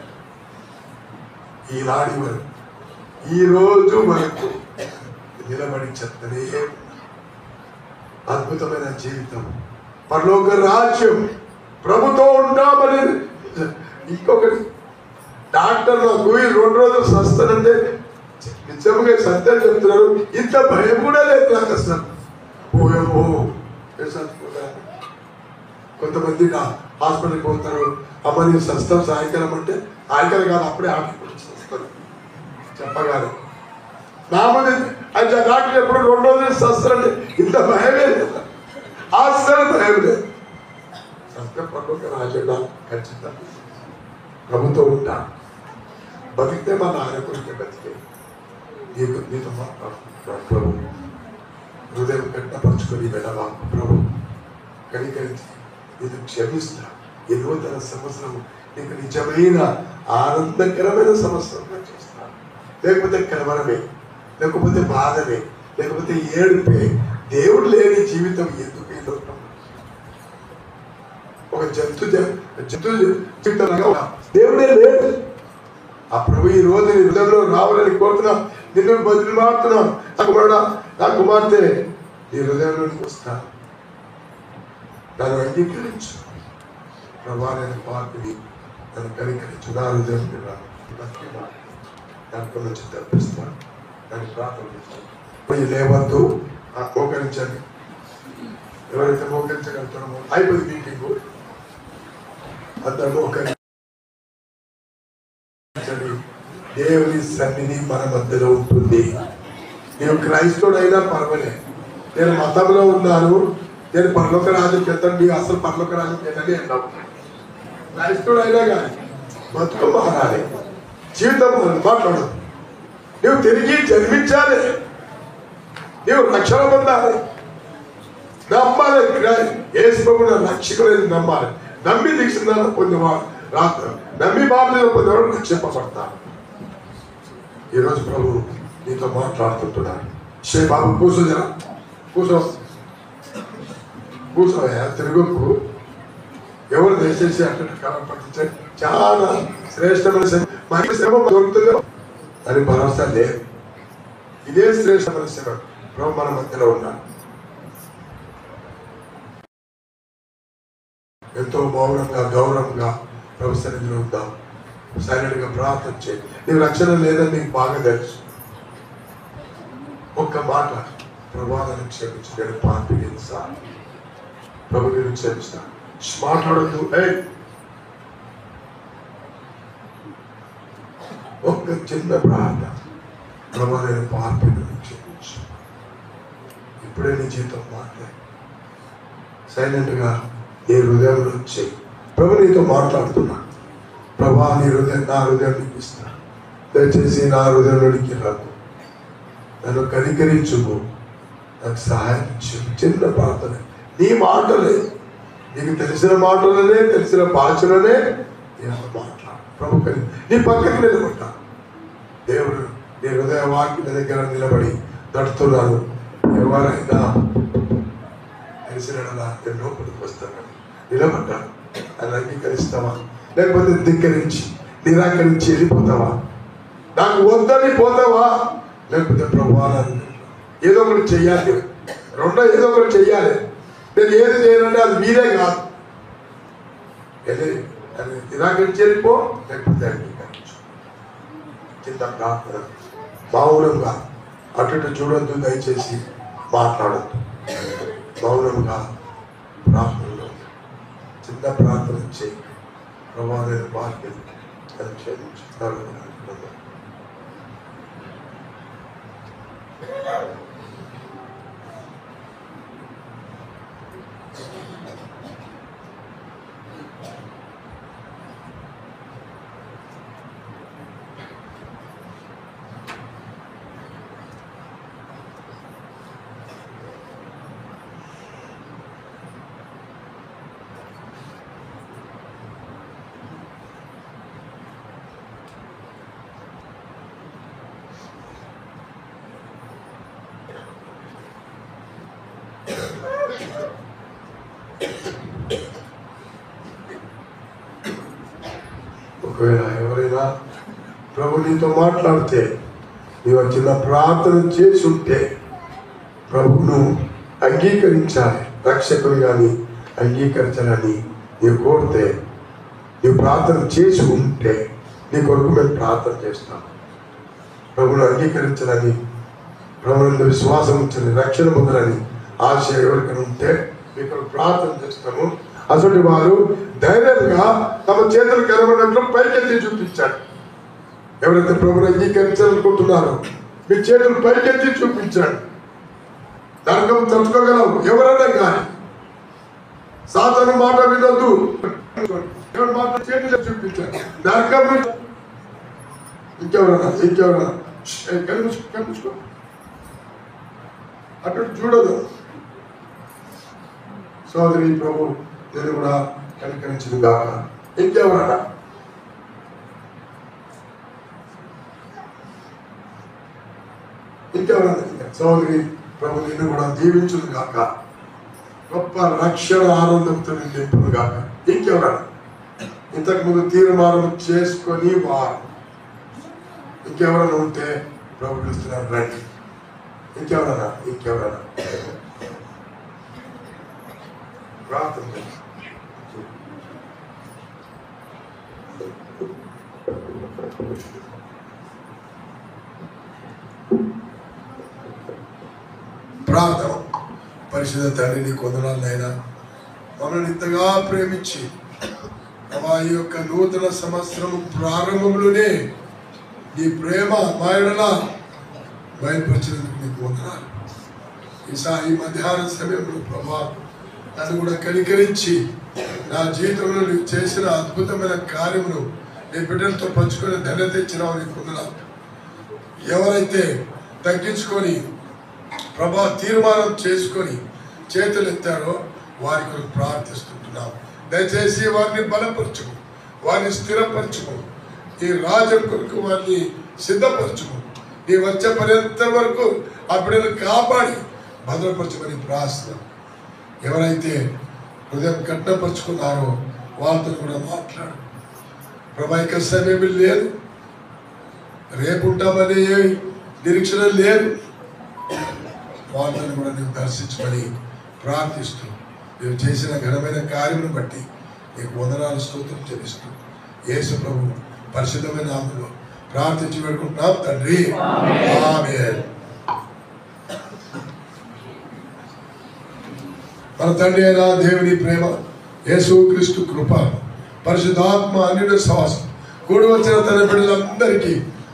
ఈనాడి వరకు ఈ రోజు వరకు నిలబడి చెప్తనే అద్భుతమైన జీవితం, పరలోక రాజ్యం, ప్రభుతో ఉంటామని. ఇంకొకటి, డాక్టర్ నాకు 2 రోజులు స్వస్థనంటే నిజంగా సత్యం చెప్తున్నారు. ఇంత భయం కూడా లేదు నాకు అసలు. ఓయో కొంతమంది హాస్పిటల్కి పోతారు, అమ్మ నేను స్వస్థం సాయంకాలం అంటే సాయంకాలం కాదు అప్పుడే ఆటలు వస్తారు చెప్పగానే. నామది అయితే డాక్టర్ ఎప్పుడు 2 రోజులు స్వస్థంటే ఇంత భయమే లేదు, అస్సలు భయం లేదు. స్వస్థ పనులు రాజేలా ఖచ్చితంగా ప్రభుత్వం ఉంటా. బతికితే మన ఆయన కొరికే బతికే నీతో మాట్లాడుతున్నాడు ప్రభు. హృదయం కట్టపరుచుకొని వెళ్ళవా ప్రభు, కనికరించి ఇది క్షమిస్తా. ఈ నూతన సంవత్సరం నీకు నిజమైన ఆనందకరమైన సంవత్సరంగా చేస్తా. లేకపోతే కలవరమే, లేకపోతే బాధమే, లేకపోతే ఏడుపే. దేవుడు లేని జీవితం ఎందుకు? ఒక జంతు జీవితంగా దేవుడే లేదు. ఆ ప్రభు ఈ రోజు నీ హృదయంలో రావాలని కోరుతున్నా, నిన్ను బదులు మారుతున్నాం. నా కుమార్తె నీ హృదయంలోనికి వస్తా, నన్ను అంగీకరించు ప్రభా. నేను పాపిని, నన్ను కనికరించు. నా హృదయం దాంట్లో నుంచి తప్పిస్తాను, దాన్ని ప్రార్థన చేస్తాను. పోయి లేవద్దు, మోకరించండి. ఎవరైతే మోకరించగలుగుతారో అయిపోయింది మీటింగు. అందరూ మోకరించండి. దేవుని సన్నిధి మన మధ్యలో ఉంటుంది. నేను క్రైస్తవుడైనా పర్వాలేదు, నేను మతంలో ఉన్నాను, నేను పరలోక రాజ్యం చెప్తాను, అసలు పరలోక రాజ్యం చెప్తాను అన్నావు. క్రైస్తవుడైనా కానీ బతుకు మారాలి, జీవితం మాట్లాడదు. నువ్వు తిరిగి జన్మించాలి, నువ్వు రక్షణ పొందాలి, నమ్మాలి. యేసు ప్రభువును రక్షకుడని నమ్మాలి. నమ్మి దీక్షను పొందేవాడు నమ్మి బాధ్యత పొందేవాడు రక్షింపబడతాడు. ఈరోజు ప్రభు నీతో మాట్లాడుతుంటున్నాడు. షే బాబు కూర్చో, జరా కూర్చో, కూర్చోయా, తిరుగుకు. ఎవరు దయచేసి అక్కడ కాలం పట్టించారు. చాలా శ్రేష్టమైన శ్రమ దొరుకుతుందో అని భరోసా లేదు. ఇదే శ్రేష్టమైన శ్రమ. ప్రభు మన మధ్యలో ఉన్నాడు. ఎంతో మౌనంగా గౌరవంగా ప్రభు సన్నిధిలో ఉందాం. సైలెంట్ గా ప్రార్థన చేయి. నీకు రక్షణ లేదని నీకు బాగా తెలుసు. ఒక్క మాట, ప్రభావాన్ని క్షమించి, నేను పాపిని సార్, ప్రభు నేను క్షమిస్తాను. మాట్లాడద్దు. ఒక్క చిన్న ప్రార్థన, ప్రభు నేను పాపిని క్షమించు. ఇప్పుడే నీ జీవితం మాట్లాడు. సైలెంట్ గా నీ హృదయంలో వచ్చి ప్రభు నీతో మాట్లాడుతున్నా. ప్రభా నీ హృదయం, నా హృదయం నీకు ఇస్తా, దయచేసి నా హృదయంలోనికి రాదు, నన్ను కనికరించుము, నాకు సహాయం ఇచ్చు. చిన్న ప్రార్థన, నీ మాటలే, నీకు తెలిసిన మాటలనే, తెలిసిన భాషలోనే నేను మాట్లాడు. ప్రభు నీ పక్కకి నిలబడ్డా. దేవుడు నీ హృదయ వాక్య దగ్గర నిలబడి తడుతున్నాను. ఎవరైనా తెలిసిన నేను లోపలికి వస్తానని నిలబడ్డాను. అని అంగీకరిస్తావా? లేకపోతే ధిక్కరించి నిరాకరించి వెళ్ళిపోతావా? నాకు వద్దని పోతావా? లేకపోతే ప్రభువా ఏదో ఒకటి చెయ్యాలి, ఏదో ఒకటి చెయ్యాలి. నేను ఏది చేయాలంటే అది మీరే కాదు. అది నిరాకరించి వెళ్ళిపో, లేకపోతే అంగీకరించు. కింద ప్రార్థన మౌనంగా అటు ఇటు చూడొద్దు, దయచేసి మాట్లాడద్దు. మౌనంగా ప్రార్థనలో చిన్న ప్రార్థన చేయి. ప్రభావం వాక్యం అది క్షమించుతాను. ఒకవేళ ఎవరైనా ప్రభు నీతో మాట్లాడితే నీవు చిన్న ప్రార్థన చేసి ఉంటే ప్రభువును అంగీకరించాలి, రక్షకుని కానీ అంగీకరించాలని నీవు కోరితే, నీవు ప్రార్థన చేసి ఉంటే నీ కొరకు మేము ప్రార్థన చేస్తాం. ప్రభువును అంగీకరించాలని, ప్రభువుని విశ్వాసం ఉంచాలని, రక్షణ పొందాలని ఆశ ఎవరికైనా ఉంటే మీ కొరకు ప్రార్థన చేస్తాము. అసలు వారు ధైర్యంగా తమ చేతులు కనబడినట్లు పైకెత్తి చూపించాడు. ఎవరైతే ప్రభువును అంగీకరించాలనుకుంటున్నారో మీ చేతులు పైకెత్తి చూపించాడు. నరకం తట్టుకోగలవు ఎవరైనా కానీ. సాతాను మాట వినొద్దు, ఎవరి మాట చేతులు చూపించాడు. నరకం ఇంకెవరన్నా కనిపించుకో అటు చూడదు. సోదరి ప్రభు నేను కూడా కనికరించింది కాక ఇంకెవరన్నా సోదరి ప్రభు నిన్ను కూడా దీవించును గాక, గొప్ప రక్షణ ఆనందంతో నింపును గాక. ఇంకెవరన్నా ఇంతకుముందు తీర్మానం చేసుకొని వారు ఇంకెవరైనా ఉంటే ప్రభు పిలుస్తున్నారు రండి. ఇంకెవరన్నా ప్రార్థన ప్రార్థన. పరిశుద్ధ తండ్రి నీ కొందనాలైనా మమ్మల్ని ఇంతగా ప్రేమించి ఈ యొక్క నూతన సంవత్సరం ప్రారంభంలోనే నీ ప్రేమ మాయడలా బయలుపరిచినందుకు నీకు వందనాలు. ఈ మధ్యాహ్న సమయంలో ప్రభా నన్ను కూడా కనికరించి నా జీవితంలో నీవు చేసిన అద్భుతమైన కార్యమును నీ బిడ్డలతో పంచుకొని ధన్యత ఇచ్చినావు నీకు వందనాలు. ఎవరైతే తగ్గించుకొని ప్రభా తీర్మానం చేసుకొని చేతులు ఎత్తారో వారి కొరకు ప్రార్థిస్తుంటున్నాం. దయచేసి వారిని బలపరచుము, వారిని స్థిరపరచుము, ఈ రాజ్యం కొరకు వారిని సిద్ధపరచుము. నీ వచ్చే పర్యంత వరకు ఆ బిడ్డను కాపాడి భద్రపరచమని ప్రార్థన. ఎవరైతే హృదయం కట్టపరుచుకున్నారో వాళ్ళతో కూడా మాట్లాడు ప్రభా. ఇక సమయం లేదు, రేపు ఉంటామనే నిరీక్షణ లేదు. వాళ్ళని కూడా నువ్వు దర్శించమని ప్రార్థిస్తూ నువ్వు చేసిన ఘనమైన కార్యమును బట్టి నీకు వందనాలు స్తోత్రం చెల్లిస్తూ యేసు ప్రభు పరిశుద్ధమైన నామములో ప్రార్థించి పెట్టుకుంటున్నాం తండ్రి, ఆమేన్. మన తండ్రి అయిన దేవుని ప్రేమ, యేసు క్రీస్తు కృప, పరిశుద్ధాత్మ అన్యుల సహవాసం కూడి వచ్చిన తన బిడ్డలందరికీ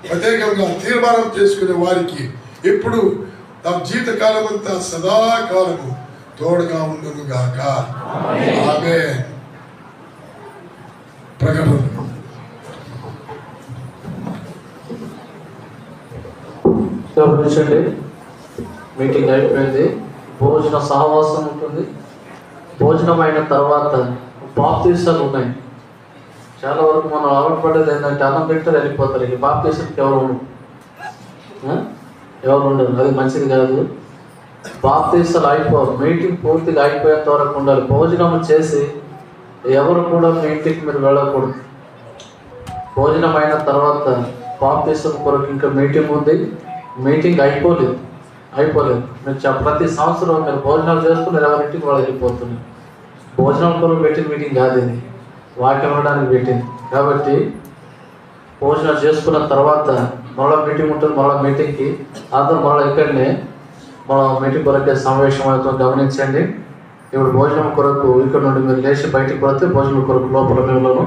ప్రత్యేకంగా తీర్మానం చేసుకునే వారికి ఇప్పుడు తమ జీవితకాలం అంతా సదాకాలము తోడుగా ఉండును గాక. ఆమేన్. ప్రకటన. మీటింగ్ అయిపోయింది, భోజన సహవాసం ఉంటుంది. భోజనం అయిన తర్వాత బాప్తీసాలు ఉన్నాయి. చాలా వరకు మనం అలవాటు పడేది ఏంటంటే అన్నం పెట్టారు వెళ్ళిపోతారు. ఇక బాప్తీసానికి ఎవరు ఉండరు, అది మంచిది కాదు. బాప్తీసాలు అయిపోరు, మీటింగ్ పూర్తిగా అయిపోయేంత వరకు ఉండాలి. భోజనం చేసి ఎవరు కూడా మీ ఇంటికి మీరు వెళ్ళకూడదు. భోజనం అయిన తర్వాత బాప్తీసం కొరకు ఇంకా మీటింగ్ ఉంది. మీటింగ్ అయిపోలేదు. మీరు ప్రతి సంవత్సరం మీరు భోజనాలు చేస్తున్నారు, ఎవరింటికి వాళ్ళు వెళ్ళిపోతున్నారు. భోజనం కొరకు పెట్టిన మీటింగ్ కాదు ఇది, వాక్యం వినడానికి పెట్టింది. కాబట్టి భోజనం చేసుకున్న తర్వాత మళ్ళీ మీటింగ్ ఉంటుంది. మళ్ళీ మీటింగ్కి అందరూ మళ్ళీ ఇక్కడనే మన మీటింగ్ కొరకే సమావేశం అవుతాం. గమనించండి. ఇప్పుడు భోజనం కొరకు ఇక్కడ నుండి మీరు లేచి బయటికి పడితే భోజనం కొరకు లోపల మిమ్మల్ని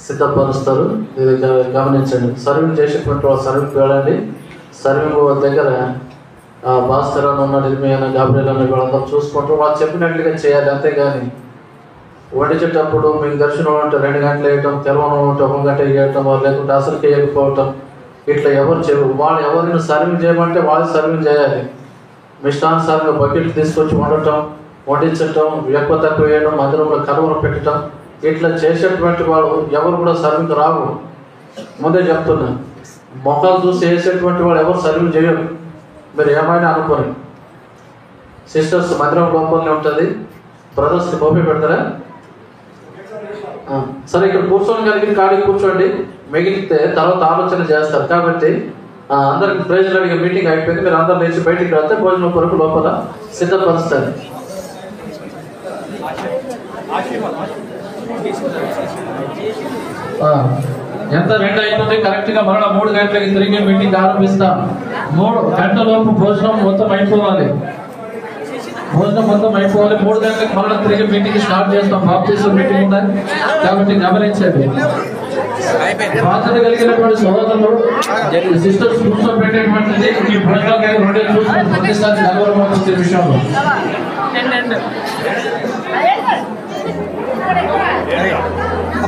సిద్ధపరుస్తారు. ఇది గమనించండి. సర్వింగ్ చేసేటువంటి వాళ్ళు సర్వింగ్కి వెళ్ళండి. సర్వింగ్ దగ్గర భాస్కర్ అని ఉన్న నిర్మయన గాబ్రియల్ అన్న వీళ్ళందరూ చూసుకుంటారు. వాళ్ళు చెప్పినట్లుగా చేయాలి. అంతేగాని వడ్డించేటప్పుడు మీకు దర్శనం ఉంటే 2 గంటలు వేయటం, తెలవనం ఉంటే 1 గంట వేయటం, లేకుంటే అసలుకి వేయకపోవటం, ఇట్లా ఎవరు వాళ్ళు ఎవరిని సర్వింగ్ చేయమంటే వాళ్ళు సర్వింగ్ చేయాలి. మిష్టానుసారంగా బకెట్లు తీసుకొచ్చి వడ్డించటం, ఎక్కువ తక్కువ వేయడం, మందిరంలో కలువలు పెట్టడం, ఇట్లా చేసేటువంటి వాళ్ళు ఎవరు కూడా సర్వింగ్ రావు. ముందే చెప్తున్నా, మొక్కలు చూసి వేసేటువంటి వాళ్ళు ఎవరు సర్వింగ్ చేయరు. మీరు ఏమైనా అనుకోని సిస్టర్స్ మందిరం లోపలనే ఉంటుంది. బ్రదర్స్ని పోపే పెడతారా? సరే, ఇక్కడ కూర్చొని కలిగిన కాడికి కూర్చోండి, మిగిలితే తర్వాత ఆలోచన చేస్తారు. కాబట్టి అందరికి ప్రైజ్లు అడిగే మీటింగ్ అయిపోయింది. మీరు అందరూ లేచి బయటికి వెళ్తే భోజనం కొరకు లోపల సిద్ధపరుస్తారు. ఎంత 2 అయిపోతే కరెక్ట్గా మరలా 3 గంటలకి తిరిగి మీటింగ్ ఆరంభిస్తాం. 3 గంటలలోపు భోజనం మొత్తం అయిపోవాలి. 3 గంటలకు మరలా తిరిగి మీటింగ్ స్టార్ట్ చేస్తాం. బాప్టిజం మీటింగ్ ఉన్నాయి కాబట్టి గమనించండి. బాధ్యత కలిగినటువంటి సహోదరులు సిస్టర్స్ కూర్చోబెట్టేటువంటిది ఈ భోజనాలు 2 చూసుకుని ప్రతిసారి నిలవరమవుతుంది ఈ విషయంలో.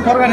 త్వరగా